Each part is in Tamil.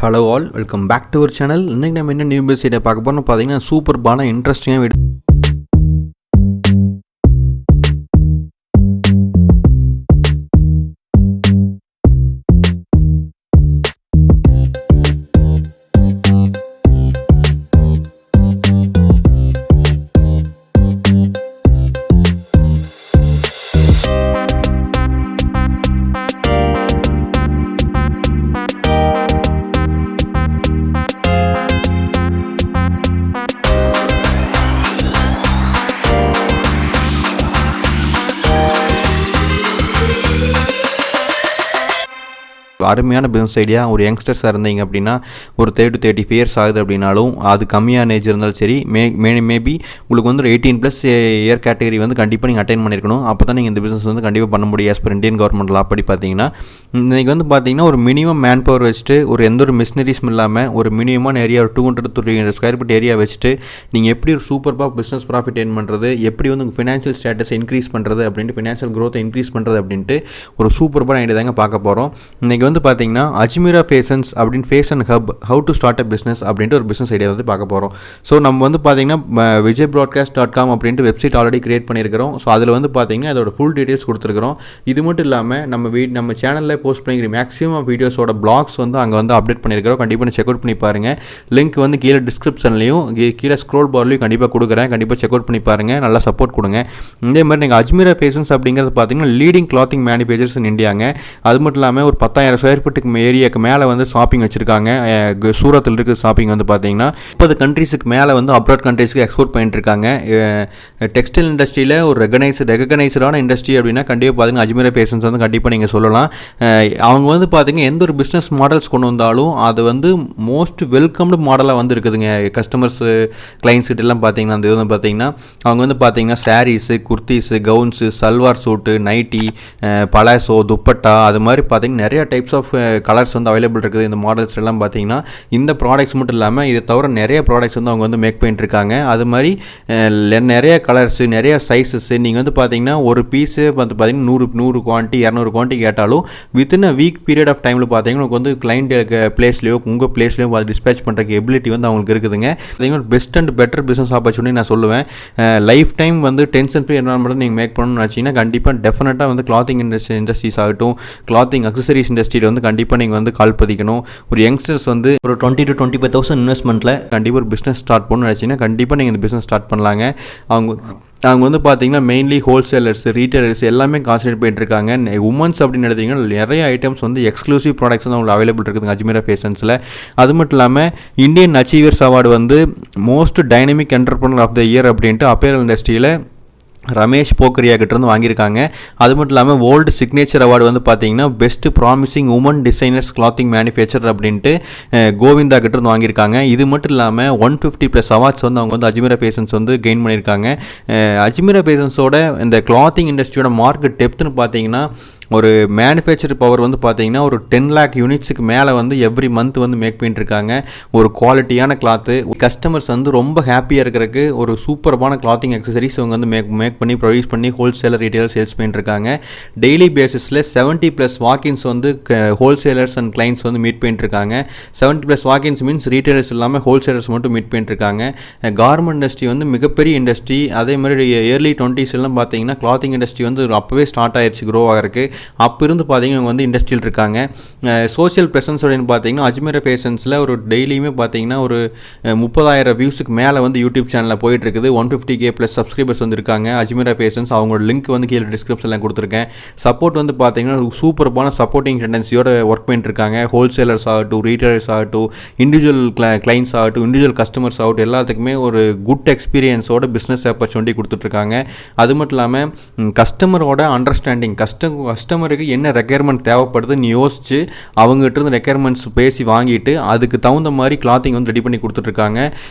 Hello all, welcome back to our channel. இன்னைக்கு நம்ம என்ன நியூ பிசினஸ் ஐடியா பார்க்க போறோம்னு பாத்தீங்கன்னா சூப்பர்பான இன்ட்ரஸ்டிங்கான வீடியோ. அருமையான பிஸ்னஸ் ஐடியா. ஒரு யங்ஸ்டர்ஸாக இருந்தீங்க அப்படின்னா ஒரு 30 to 35 இயர்ஸ் ஆகுது அப்படின்னாலும் அது கம்மியான ஏஜ் இருந்தாலும் சரி மேபி உங்களுக்கு வந்து ஒரு 18+ இயர் கேட்டகரி வந்து கண்டிப்பாக நீங்கள் அட்டைன் பண்ணியிருக்கணும். அப்போ தான் நீங்கள் இந்த பிஸ்னஸ் வந்து கண்டிப்பாக பண்ண முடியும். ஆஸ் பர் இந்தியன் கவர்மெண்ட் லா படி பார்த்தீங்கன்னா இன்றைக்கி வந்து பார்த்தீங்கன்னா ஒரு மினிமம் மேன் பவர் வச்சுட்டு ஒரு எந்த ஒரு மிஷினரிஸும் இல்லாமல் ஒரு மினிமமான ஏரியா ஒரு 200 to 300 ஸ்கொயர் ஃபீட் ஏரியா வச்சுட்டு நீங்கள் எப்படி ஒரு சூப்பராக பிஸ்னஸ் ப்ராஃபிட் ஏர்ன் பண்ணுறது, எப்படி வந்து உங்கள் ஃபினான்ஷியல் ஸ்டேட்டஸை இன்க்ரீஸ் பண்ணுறது அப்படின்ட்டு ஃபினான்ஷியல் க்ரோத்தை இன்க்ரீஸ் பண்ணுறது அப்படின்ட்டு ஒரு சூப்பரான ஐடியா தாங்க பார்க்க போகிறோம். இன்றைக்கி வந்து பார்த்தீங்கன்னா அஜ்மீரா ஃபேஷன்ஸ் அப்படின்னு fashion hub how to start a business அப்படின்ட்டு ஒரு பிஸ்னஸ் ஐடியா வந்து பார்க்க போகிறோம். ஸோ நம்ம வந்து பார்த்தீங்கன்னா vijaybroadcast.com அப்படின்ட்டு வெப்சைட் ஆல்ரெடி கிரியேட் பண்ணியிருக்கிறோம். ஸோ அதில் வந்து பார்த்தீங்கன்னா அதோட ஃபுல் டீட்டெயில்ஸ் கொடுத்துருக்கிறோம். இது மட்டும் இல்லாமல் நம்ம சேனலில் போஸ்ட் பண்ணிக்கிற மேக்ஸிமம் வீடியோஸோட பிளாக்ஸ் வந்து அங்கே வந்து அப்டேட் பண்ணியிருக்கிறோம். கண்டிப்பாக செக் அவுட் பண்ணி பாருங்கள். லிங்க் வந்து கீழே டிஸ்கிரிப்ஷன்லையும் கீழே ஸ்க்ரோல் பார்லையும் கண்டிப்பாக கொடுக்குறேன். கண்டிப்பாக செக் அவுட் பண்ணி பாருங்கள். நல்லா சப்போர்ட் கொடுங்க. இதே மாதிரி நீங்கள் அஜ்மீரா ஃபேஷன்ஸ் அப்படிங்கிறது பார்த்தீங்கன்னா லீடிங் கிளாத்திங் மேனுஃபேக்சர்ஸ் இன் இந்தியாங்க. அது மட்டும் இல்லாமல் ஒரு 10,000 ஸ்கொயர் ஃபீட்டுக்கு ஏரியாவுக்கு மேலே வந்து ஷாப்பிங் வச்சுருக்காங்க. சூரத்தில் இருக்கிற ஷாப்பிங் வந்து பார்த்தீங்கன்னா 30 கண்ட்ரீஸுக்கு மேலே வந்து அப்ராட் கண்ட்ரீஸ்க்கு எக்ஸ்போர்ட் பண்ணிட்டு இருக்காங்க. டெக்ஸ்டைல் இண்டஸ்ட்ரியில் ஒரு ரெகனைஸ்டான இண்டஸ்ட்ரி அப்படின்னா கண்டிப்பாக பார்த்தீங்கன்னா அஜ்மீரா ஃபேஷன்ஸ் வந்து கண்டிப்பாக நீங்கள் சொல்லலாம். அவங்க வந்து பார்த்தீங்கன்னா எந்த ஒரு பிஸ்னஸ் மாடல்ஸ் கொண்டு வந்தாலும் அது வந்து மோஸ்ட் வெல்கம்டு மாடலாக வந்து இருக்குதுங்க. கஸ்டமர்ஸ் கிளைண்ட்ஸ் கிட்டலாம் பார்த்தீங்கன்னா அந்த இது வந்து பார்த்தீங்கன்னா அவங்க வந்து பார்த்தீங்கன்னா சாரீஸு, குர்த்திஸு, கவுன்ஸு, சல்வார் சூட்டு, நைட்டி, பலாசோ, துப்பட்டா அது மாதிரி பார்த்தீங்கன்னா நிறைய டைப்ஸ் ஆஃப் கலர்ஸ் வந்து அவைலபிள் இருக்குது. இந்த மாடல்ஸ் எல்லாம் பார்த்தீங்கன்னா இந்த ப்ராடக்ட்ஸ் மட்டும் இல்லாமல் இதை தவிர நிறைய ப்ராடக்ட்ஸ் வந்து அவங்க வந்து மேக் பண்ணிட்டு இருக்காங்க. அது மாதிரி நிறைய கலர்ஸு, நிறைய சைஸஸ் நீங்கள் வந்து பார்த்தீங்கன்னா ஒரு பீஸு வந்து பார்த்தீங்கன்னா 100 குவான்டிட்டி 200 குவான்டிட்டி கேட்டாலும் within a week period of டைமில் பார்த்தீங்கன்னா உங்களுக்கு வந்து கிளைண்ட் பிளேஸ்லையோ உங்கள் பிளேஸ்லையோ அது டிஸ்பேச் பண்ணுறதுக்கு எபிலிட்டி வந்து அவங்களுக்கு இருக்குதுங்க. பார்த்தீங்கன்னா best and better business opportunity நான் சொல்லுவேன். லைஃப் டைம் வந்து டென்ஷன் ஃப்ரீ என்வரான்மெண்ட் நீங்கள் மேக் பண்ணணும்னு நினச்சிங்கன்னா கண்டிப்பாக டெஃபினட்டாக வந்து கிளாத்திங் இண்டஸ்ட்ரீஸ் ஆகட்டும், கிளாத்திங் அக்சசரிஸ் இண்டஸ்ட்ரியில் வந்து கண்டிப்பாக நீங்கள் வந்து கால் பதிக்கணும். ஒரு யங்ஸ்டர்ஸ் வந்து ஒரு 20 to 25,000 இன்வெஸ்ட்மெண்ட்டில் கண்டிப்பாக ஒரு பிஸ்னஸ் ஸ்டார்ட் பண்ணணும்னு நினச்சிங்கன்னா கண்டிப்பாக நீங்கள் இந்த பிஸ்னஸ் ஸ்டார்ட் பண்ணலாங்க. அவங்க வந்து பார்த்தீங்கன்னா மெயின்லி ஹோல்சேலர்ஸ், ரீட்டைலர்ஸ் எல்லாமே கான்சன்ட்ரேட் பண்ணிட்டு இருக்காங்க. உமன்ஸ் அப்படின்னு எடுத்தீங்கன்னா நிறைய ஐட்டம்ஸ் வந்து எக்ஸ்க்ளூசிவ் ப்ராடக்ட்ஸ் வந்து அவங்களுக்கு அவைலபிள் இருக்குதுங்க அஜ்மீரா ஃபேஷன்ஸில். அது மட்டும் இல்லாமல் இந்தியன் அச்சீவர்ஸ் அவார்டு வந்து most dynamic entrepreneur of the year அப்படின்ட்டு அப்பேரல் இண்டஸ்ட்ரியில் ரமேஷ் போக்ரியா கிட்டேருந்து வாங்கியிருக்காங்க. அது மட்டும் இல்லாமல் வேர்ல்டு சிக்னேச்சர் அவார்டு வந்து பார்த்தீங்கன்னா best promising woman designers clothing manufacture அப்படின்ட்டு கோவிந்தா கிட்டேருந்து வாங்கியிருக்காங்க. இது மட்டும் இல்லாமல் 150+ அவார்ட்ஸ் வந்து அவங்க வந்து அஜ்மீரா ஃபேஷன்ஸ் வந்து கெயின் பண்ணியிருக்காங்க. அஜ்மீரா ஃபேஷன்ஸோட இந்த கிளாத்திங் இண்டஸ்ட்ரியோட மார்க்கெட் டெப்த்னு பார்த்தீங்கன்னா ஒரு மேனுஃபேக்சர் பவர் வந்து பார்த்தீங்கன்னா ஒரு 10 lakh யூனிட்ஸுக்கு மேலே வந்து எவ்ரி மந்த் வந்து மேக் பண்ணிட்டு இருக்காங்க. ஒரு குவாலிட்டியான கிளாத்து கஸ்டமர்ஸ் வந்து ரொம்ப ஹாப்பியாக இருக்கிறதுக்கு ஒரு சூப்பரான கிளாத்திங் அக்சசரிஸ் அவங்க வந்து மேக் பண்ணி ப்ரொடியூஸ் பண்ணி ஹோல்சேலர் ரீட்டைலர் சேல்ஸ் பண்ணிட்டு இருக்காங்க. டெய்லி பேசிஸில் 70+ வாக்கின்ஸ் வந்து ஹோல்சேலர்ஸ் அண்ட் கிளைண்ட்ஸ் வந்து மீட் பண்ணிட்டு இருக்காங்க. 70+ வாக்கின்ஸ் மீன்ஸ் ரீட்டைலர்ஸ் இல்லாமல் ஹோல்சேலர்ஸ் மட்டும் மீட் பண்ணிட்டு இருக்காங்க. கார்மெண்ட் இண்டஸ்ட்ரி வந்து மிகப்பெரிய இண்டஸ்ட்ரி. அதே மாதிரி ஏர்லி 20s எல்லாம் பார்த்தீங்கன்னா கிளாத்திங் இண்டஸ்ட்ரி வந்து அப்போவே ஸ்டார்ட் ஆயிடுச்சு க்ரோ ஆகிறதுக்கு. அப்போ இருந்து பார்த்தீங்கன்னா இவங்க வந்து இண்டஸ்ட்ரியில் இருக்காங்க. சோஷியல் ப்ரெசன்ஸ் அப்படின்னு பார்த்தீங்கன்னா அஜ்மீரா ஃபேஷன்ஸில் ஒரு டெய்லியுமே பார்த்தீங்கன்னா ஒரு 30,000 வியூஸுக்கு மேலே வந்து யூடியூப் சேனலில் போயிட்டு இருக்குது. 150K+ சப்ஸ்கிரைபர்ஸ் வந்து இருக்காங்க அஜ்மீரா ஃபேஷன்ஸ். அவங்களோட லிங்க் வந்து கீழே டிஸ்கிரிப்ஷனில் கொடுத்துருக்கேன். சப்போர்ட் வந்து பார்த்தீங்கன்னா சூப்பரான சப்போர்ட்டிங் டெண்டன்சியோட ஒர்க் பண்ணிட்டு இருக்காங்க. ஹோல்சேலர்ஸ் ஆகட்டும், ரீட்டைலர்ஸ் ஆகட்டும், இண்டிவிஜுவல் கிளைண்ட்ஸ் ஆகட்டும், இண்டிவிஜுவல் கஸ்டமர்ஸ் ஆகட்டும், எல்லாத்துக்குமே ஒரு குட் எக்ஸ்பீரியன்ஸோட பிஸ்னஸ் ஆப்பர்ச்சுனிட்டி கொடுத்துட்ருக்காங்க. அது மட்டும் இல்லாமல் கஸ்டமரோட அண்டர்ஸ்டாண்டிங் கஸ்டமருக்கு என்ன ரெக்யர்மெண்ட் தேவைப்படுதுன்னு யோசிச்சு அவங்ககிட்ட இருந்து ரெக்யர்மெண்ட்ஸ் பேசி வாங்கிட்டு அதுக்கு தகுந்த மாதிரி கிளாத்திங் வந்து ரெடி பண்ணி கொடுத்துட்ருக்காங்க.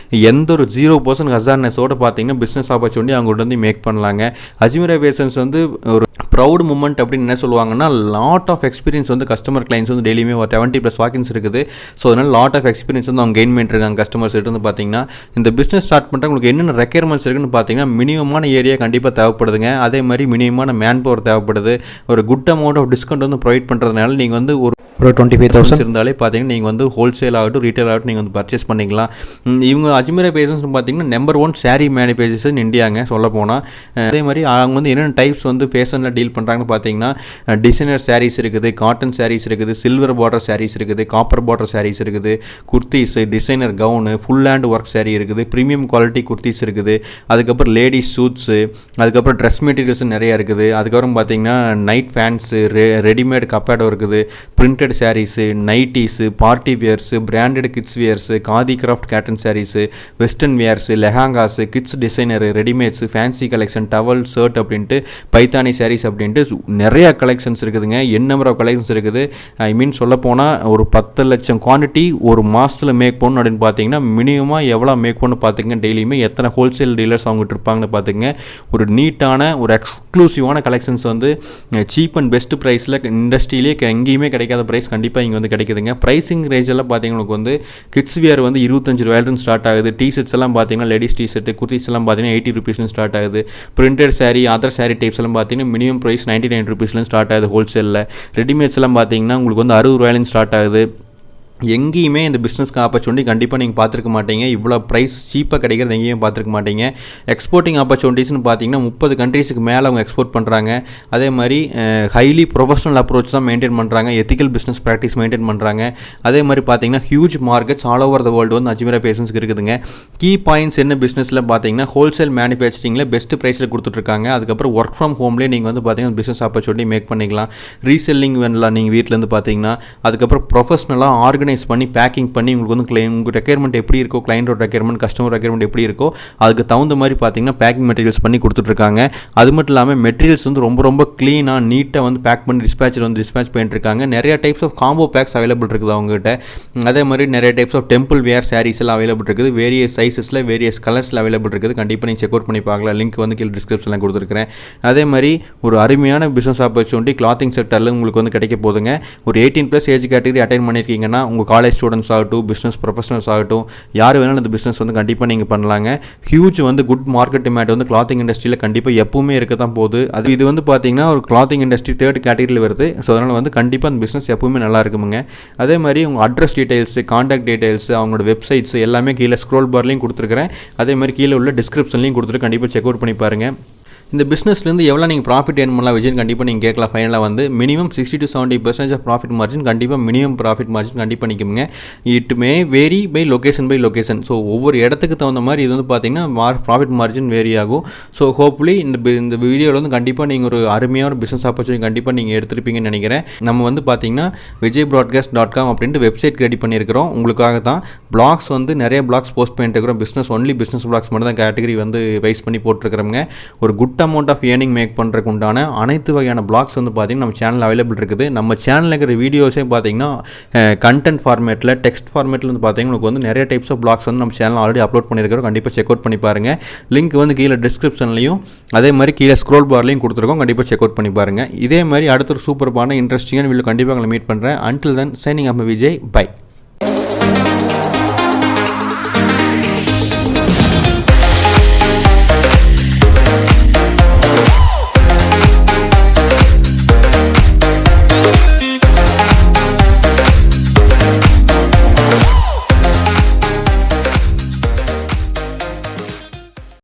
எந்த ஒரு 0% ஹசார்னஸோட பார்த்தீங்கன்னா பிஸ்னஸ் ஆப்பர்ச்சுனிட்டி அவங்கள்ட்ட வந்து மேக் பண்ணலாங்க. அஜ்மீரா ஃபேஷன்ஸ் வந்து ஒரு ப்ரௌட் மூமெண்ட் அப்படின்னு என்ன சொல்லுவாங்கன்னா லாட் ஆஃப் எக்ஸ்பீரியன்ஸ் வந்து கஸ்டமர் கிளைண்ட்ஸ் வந்து டெய்லியுமே ஒரு 70+ வாக்கின்ஸ் இருக்குது. ஸோ அதனால் லாட் ஆஃப் எக்ஸ்பீரியன்ஸ் வந்து அவங்க கெயின் பண்ணிட்டுருக்காங்க கஸ்டமர்ஸ் கிட்ட இருந்து. பார்த்தீங்கன்னா இந்த பிஸ்னஸ் ஸ்டார்ட் பண்ணுற உங்களுக்கு என்னென்ன ரெக்யர்மெண்ட்ஸ் இருக்குன்னு பார்த்தீங்கன்னா மினிமமான ஏரியா கண்டிப்பாக தேவைப்படுதுங்க. அதே மாதிரி மினிமமான மேன் பவர் தேவைப்படுது. ஒரு good good amount of discount வந்து ப்ரொவைட் பண்ணுறதுனால நீங்கள் வந்து ஒரு 25,000 இருந்தாலே பார்த்தீங்கன்னா நீங்கள் வந்து ஹோல்சேல் ஆகட்டும் ரீட்டைல் ஆகட்டும் நீங்கள் வந்து பர்ச்சேஸ் பண்ணிக்கலாம். இவங்க அஜ்மீரா ஃபேஷன்ஸ் பார்த்தீங்கன்னா நம்பர் 1 சாரீ மேனுஃபேக்சர்ஸ் இன் இந்தியாங்க சொல்ல போனால். அதே மாதிரி அவங்க வந்து என்னென்ன டைப்ஸ் வந்து ஃபேஷனில் டீல் பண்ணுறாங்கன்னு பார்த்தீங்கன்னா டிசைனர் சாரீஸ் இருக்குது, காட்டன் சாரீஸ் இருக்குது, சில்வர் பார்டர் சாரீஸ் இருக்குது, காப்பர் பார்டர் சாரீஸ் இருக்குது, kurtis, designer gown, full hand work sari இருக்குது, ப்ரீமியம் குவாலிட்டி குர்த்திஸ் இருக்குது, அதுக்கப்புறம் லேடிஸ் சூட்ஸு, அதுக்கப்புறம் ட்ரெஸ் மெட்டீரியல்ஸ் நிறையா இருக்குது, அதுக்கப்புறம் பார்த்தீங்கன்னா நைட் ஃபேன்ஸு, ரெடிமேட் கப்பேடோ இருக்குது, printed saris, nighties, party wears, branded kids wears, khadi craft cotton saris, western wears, lehengas, kids designer, readymades, fancy collection, towel, shirt அப்படின்ட்டு பைத்தானி சாரீஸ் அப்படின்ட்டு நிறையா கலெக்ஷன்ஸ் இருக்குதுங்க. நம்பர் ஆஃப் கலெக்ஷன்ஸ் இருக்குது. ஐ மீன் சொல்ல போனால் ஒரு 10 லட்சம் குவான்டிட்டி ஒரு மாதத்தில் மேக் பண்ணணும் அப்படின்னு பார்த்தீங்கன்னா மினிமமாக எவ்வளோ மேக் பண்ணு பார்த்துங்க. டெய்லியுமே எத்தனை ஹோல்சேல் டீலர்ஸ் அவங்ககிட்ட இருப்பாங்கன்னு பார்த்துங்க. ஒரு நீட்டான ஒரு எக்ஸ்க்ளூசிவான கலெக்ஷன்ஸ் வந்து சீப் அண்ட் பெஸ்ட் ப்ரைஸில் இண்டஸ்ட்ரியிலே எங்கேயுமே கிடைக்காத ப்ரைஸ் கண்டிப்பாக இங்கே வந்து கிடைக்குதுங்க. ப்ரைஸிங் ரேஞ்ச் எல்லாம் பார்த்தீங்கன்னா உங்களுக்கு வந்து கிட்ஸ் வியர் வந்து 25 ரூபாயிலிருந்து ஸ்டார்ட் ஆகுது. டிஷர்ட்ஸ் எல்லாம் பார்த்தீங்கன்னா லேடிஸ் டிஷர்ட், குர்த்திஸ் எல்லாம் பார்த்தீங்கன்னா 80 ரூபீஸ்லேருந்து ஸ்டார்ட் ஆகுது. Printed sari, other sari types எல்லாம் பார்த்தீங்கன்னா மினிமம் ப்ரைஸ் 99 ரூபீஸ்லேருந்து ஸ்டார்ட் ஆகுது ஹோல்சேலில். ரெடிமேட்ஸ் எல்லாம் பார்த்தீங்கன்னா உங்களுக்கு வந்து 60 ரூபாயிலேருந்து ஸ்டார்ட் ஆகுது. எங்கேயுமே இந்த பிஸ்னஸ்க்கு ஆப்பர்ச்சுனிட்டி கண்டிப்பாக நீங்கள் பார்த்துருக்க மாட்டீங்க. இவ்வளோ ப்ரைஸ் சீப்பாக கிடைக்கிறது எங்கேயுமே பார்த்துருக்க மாட்டீங்க. எக்ஸ்போர்ட்டிங் ஆப்பர்ச்சுனிட்டிஸ்னு பார்த்தீங்கன்னா 30 கண்ட்ரீஸுக்கு மேலே அவங்க எக்ஸ்போர்ட் பண்ணுறாங்க. அதே மாதிரி ஹைலி ப்ரொஃபஷனல் அப்ரோச் தான் மெயின்டைன் பண்ணுறாங்க, எத்திக்கல் பிஸ்னஸ் ப்ராக்டிஸ் மெயின்டைன் பண்ணுறாங்க. அதே மாதிரி பார்த்தீங்கன்னா huge markets all over the world வந்து அஜ்மீரா ஃபேஷன்ஸ்க்கு இருக்குதுங்க. கீ பாயிண்ட்ஸ் என்ன பிஸ்னஸில் பார்த்தீங்கன்னா ஹோல்சேல் மேனுஃபேக்சரிங்கில் பெஸ்ட் ப்ரைஸில் கொடுத்துட்ருக்காங்க. அதுக்கப்புறம் ஒர்க் ஃப்ரம் ஹோம்லேயே நீங்கள் வந்து பார்த்தீங்கன்னா பிஸ்னஸ் ஆப்பர்ச்சுனிட்டி மேக் பண்ணிக்கலாம். ரீசெல்லிங் வேணலாம் நீங்கள் வீட்டிலேருந்து பார்த்தீங்கன்னா. அதுக்கப்புறம் ப்ரொஃபஷனலாக ஆர்கனைஸ் பண்ணி பேக்கிங் பண்ணி உங்களுக்கு வந்து உங்கள் ரெக்யர்மெண்ட் எப்படி இருக்கோ, கிளைண்டோட ரெக்யர்மெண்ட், கஸ்டமர் ரெக்யர்மெண்ட் எப்படி இருக்கோ அதுக்கு தகுந்த மாதிரி பார்த்தீங்கன்னா பேக்கிங் மெட்டீரியல்ஸ் பண்ணி கொடுத்துட்ருக்காங்க. அது மட்டும் இல்லாமல் மெட்டீரியல்ஸ் வந்து ரொம்ப ரொம்ப க்ளீனாக நீட்டாக வந்து பேக் பண்ணி டிஸ்பேச் பண்ணிட்டுருக்காங்க. நிறைய types of combo packs available இருக்குது அவங்ககிட்ட. அதே மாதிரி நிறைய types of temple wear sarees எல்லாம் அவைலபிள் இருக்குது. வேரியஸ் சைஸஸில் வேரியஸ் கலர்ஸில் அவைலபிள் இருக்குது. கண்டிப்பாக நீங்கள் செக் அவுட் பண்ணி பார்க்கலாம். லிங்க் வந்து கீழே டிஸ்கிரிப்ஷனில் கொடுத்துருக்கிறேன். அதே மாதிரி ஒரு அருமையான பிஸ்னஸ் ஆப்பர்ச்சுனிட்டி கிளாத்திங் செக்டரில் உங்களுக்கு வந்து கிடைக்க போதுங்க. ஒரு 18+ ஏஜ் கேட்டகரி அட்டைன் பண்ணியிருக்கீங்கன்னா உங்கள் காலேஜ் ஸ்டூடெண்ட்ஸ் ஆகட்டும், பிஸ்னஸ் ப்ரொஃபஷனல்ஸ் ஆகட்டும், யார் வேணாலும் இந்த பிஸ்னஸ் வந்து கண்டிப்பாக நீங்கள் பண்ணலாங்க. ஹியூஜ் வந்து குட் மார்க்கெட் டிமாண்ட் வந்து கிளாத்திங் இண்டஸ்ட்ரியில் கண்டிப்பாக எப்பவுமே இருக்க தான் போகுது. இது வந்து பார்த்தீங்கன்னா ஒரு கிளாத்திங் இண்டஸ்ட்ரி 3rd கேட்டகரியில் வருது. ஸோ அதனால் வந்து கண்டிப்பாக அந்த பிஸ்னஸ் எப்பவுமே நல்லா இருக்குமுங்க. அதே மாதிரி உங்கள் அட்ரஸ் டீடைல்ஸு, கான்டாக்ட் டீடைல்ஸு, அவங்களோட வெப்சைட்ஸ் எல்லாமே கீழே ஸ்க்ரோல் பார்லையும் கொடுத்துருக்கிறேன். அதே மாதிரி கீழே உள்ள டிஸ்கிரிப்ஷன்லையும் கொடுத்துட்டு கண்டிப்பாக செக் அவுட் பண்ணி பாருங்கள். இந்த பிஸ்னஸ்லேருந்து எவ்வளோ நீங்கள் ப்ராஃபிட் ஏர்ன் பண்ணலாம் விஜய் கண்டிப்பாக நீங்கள் கேட்கலாம். ஃபைனலாக வந்து minimum 60 to 70% of profit margin கண்டிப்பாக மினிமம் ப்ராஃபிட் மார்ஜின் கண்டிப்பாக நிற்குங்க. It may vary by location. So ஒவ்வொரு இடத்துக்கு தகுந்த மாதிரி இது வந்து பார்த்தீங்கன்னா ப்ராஃபிட் மார்ஜின் வேரி ஆகும். ஸோ ஹோப்ஃபுல்லி இந்த வீடியோவில் வந்து கண்டிப்பாக நீங்கள் ஒரு அருமையான பிஸ்னஸ் ஆப்பர்ச்சுனிட்டி கண்டிப்பாக நீங்கள் எடுத்துருப்பீங்கன்னு நினைக்கிறேன். நம்ம வந்து பார்த்தீங்கன்னா vijayBroadcast.com அப்படின்ட்டு வெப்சைட் ரெடி பண்ணியிருக்கிறோம். உங்களுக்காக தான் பிளாக்ஸ் வந்து நிறைய பிளாக்ஸ் போஸ்ட் பண்ணிட்டு இருக்கிறோம். ஒன்லி பிஸ்னஸ் பிளாக்ஸ் மட்டும் தான் கேட்டகரி வந்து வைஸ் பண்ணி போட்டிருக்கிறோங்க. ஒரு good amount of earning make பண்ணுறதுக்கு உண்டான அனைத்து வகையான பிளாக்ஸ் வந்து பார்த்தீங்கன்னா நம்ம சேனல் அவைலபிள் இருக்குது. நம்ம சேனலில் இருக்கிற வீடியோஸே பார்த்தீங்கன்னா கண்டென்ட் ஃபார்மேட்டில், டெக்ஸ்ட் ஃபார்மேட்டில் வந்து பார்த்தீங்கன்னா உங்களுக்கு வந்து நிறைய டைப்ஸ் ஆஃப் பிளாக்ஸ் வந்து நம்ம சேனல் ஆல்ரெடி அப்லோட் பண்ணியிருக்கிறோம். கண்டிப்பாக செக் அவுட் பண்ணி பாருங்கள். லிங்க் வந்து கீழே டிஸ்கிரிப்ஷன்லையும் அதே மாதிரி கீழே ஸ்க்ரோல் பார்லையும் கொடுத்துருக்கோம். கண்டிப்பாக செக் அவுட் பண்ணி பாருங்கள். இதே மாதிரி அடுத்த ஒரு சூப்பரான இன்ட்ரெஸ்டிங்கான வீடியோ கண்டிப்பாக உங்களை மீட் பண்ணுறேன். Until then signing off Vijay. By.